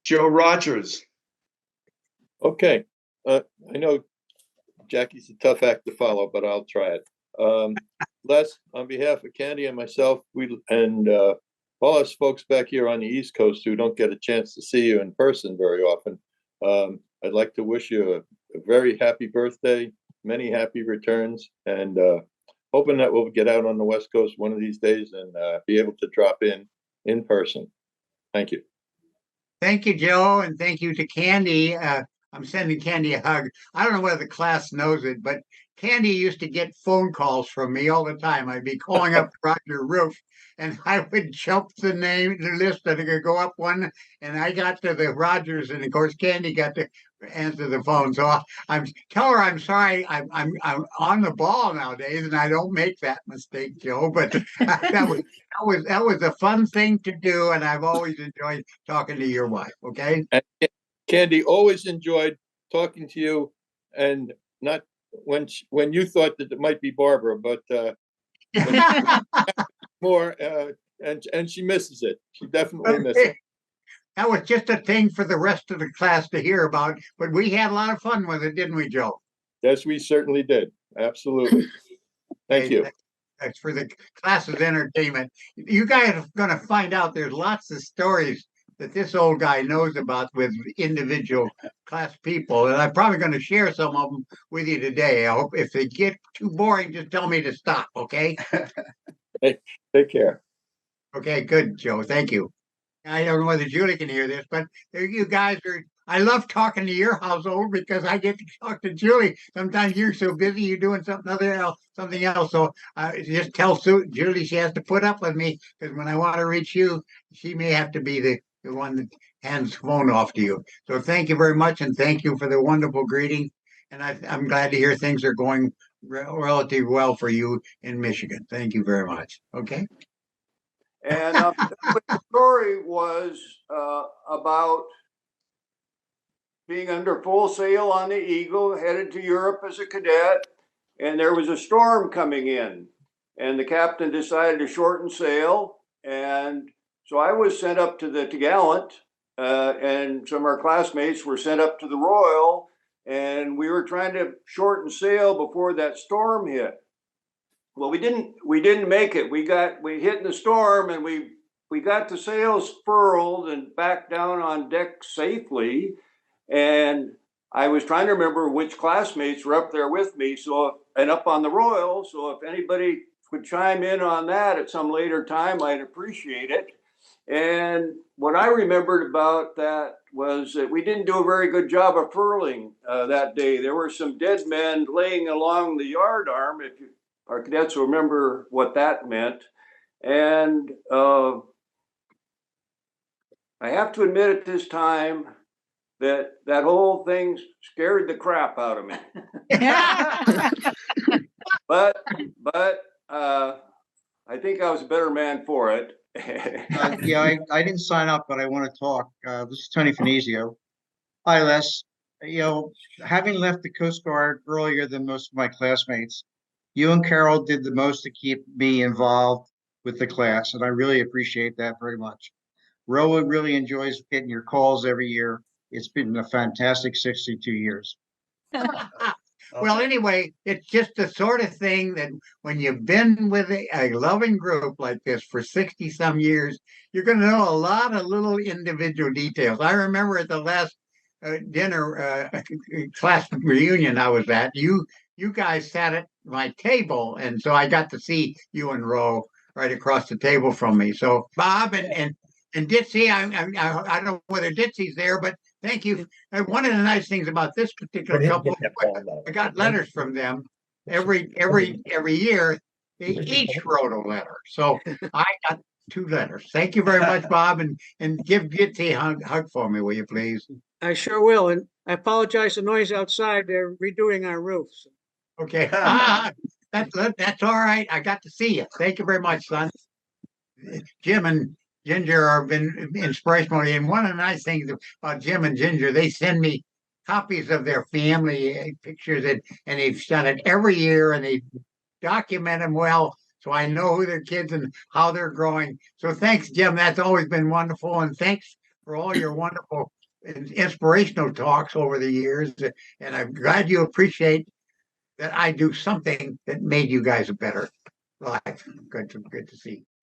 Joe Rogers. Okay. I know Jackie's a tough act to follow, but I'll try it. Les, on behalf of Candy and myself, all us folks back here on the East Coast who don't get a chance to see you in person very often, I'd like to wish you a very happy birthday, many happy returns, and hoping that we'll get out on the West Coast one of these days and be able to drop in person. Thank you. Thank you, Joe, and thank you to Candy. I'm sending Candy a hug. I don't know whether the class knows it, but Candy used to get phone calls from me all the time. I'd be calling up Roger Roof, and I would jump the list, and I could go up one, and I got to the Rogers, and of course Candy got to answer the phone. So tell her I'm sorry. I'm on the ball nowadays, and I don't make that mistake, Joe. But that was a fun thing to do, and I've always enjoyed talking to your wife. Okay. And Candy always enjoyed talking to you, and not when you thought that it might be Barbara, but more, and she misses it. She definitely misses it. That was just a thing for the rest of the class to hear about, but we had a lot of fun with it, didn't we, Joe? Yes, we certainly did. Absolutely. Thank you. That's for the class's entertainment. You guys are going to find out there's lots of stories that this old guy knows about with individual class people. And I'm probably going to share some of them with you today. I hope if they get too boring, just tell me to stop, okay? Take care. Okay, good, Joe. Thank you. I don't know whether Julie can hear this, but you guys I love talking to your household because I get to talk to Julie. Sometimes you're so busy, you're doing something else. So just tell Julie she has to put up with me because when I want to reach you, she may have to be the one that hands the phone off to you. So thank you very much, and thank you for the wonderful greeting. And I'm glad to hear things are going relatively well for you in Michigan. Thank you very much. Okay. And the story was about being under full sail on the Eagle, headed to Europe as a cadet, and there was a storm coming in, and the captain decided to shorten sail, and so I was sent up to the Gallant, and some of our classmates were sent up to the Royal, and we were trying to shorten sail before that storm hit. Well, we didn't make it. We hit in the storm, and we got the sails furled and back down on deck safely. And I was trying to remember which classmates were up there with me. And up on the Royal. So if anybody could chime in on that at some later time, I'd appreciate it. And what I remembered about that was that we didn't do a very good job of furling that day. There were some dead men laying along the yard arm, our cadets will remember what that meant. And I have to admit at this time that whole thing scared the crap out of me. but I think I was a better man for it. Yeah, I didn't sign up, but I want to talk. This is Tony Finizio. Hi, Les. Having left the Coast Guard earlier than most of my classmates, you and Carol did the most to keep me involved with the class, and I really appreciate that very much. Roa really enjoys getting your calls every year. It's been a fantastic 62 years. Well, anyway, it's just the sort of thing that when you've been with a loving group like this for 60 some years, you're going to know a lot of little individual details. I remember at the last dinner class reunion I was at, you guys sat at my table, and so I got to see you and Ro right across the table from me. So Bob and Ditsie, I don't know whether Ditsie's there, but thank you. One of the nice things about this particular couple, I got letters from them every year. They each wrote a letter, so I got 2 letters. Thank you very much, Bob, and give Ditsie a hug for me, will you please? I sure will, and I apologize for the noise outside. They're redoing our roofs. Okay, that's all right. I got to see you. Thank you very much, son. Jim and Ginger have been inspirational, and one of the nice things about Jim and Ginger, they send me copies of their family pictures, and they've done it every year, and they document them well, so I know who their kids and how they're growing. So thanks, Jim. That's always been wonderful, and thanks for all your wonderful inspirational talks over the years, and I'm glad you appreciate that I do something that made you guys a better life. Good to see.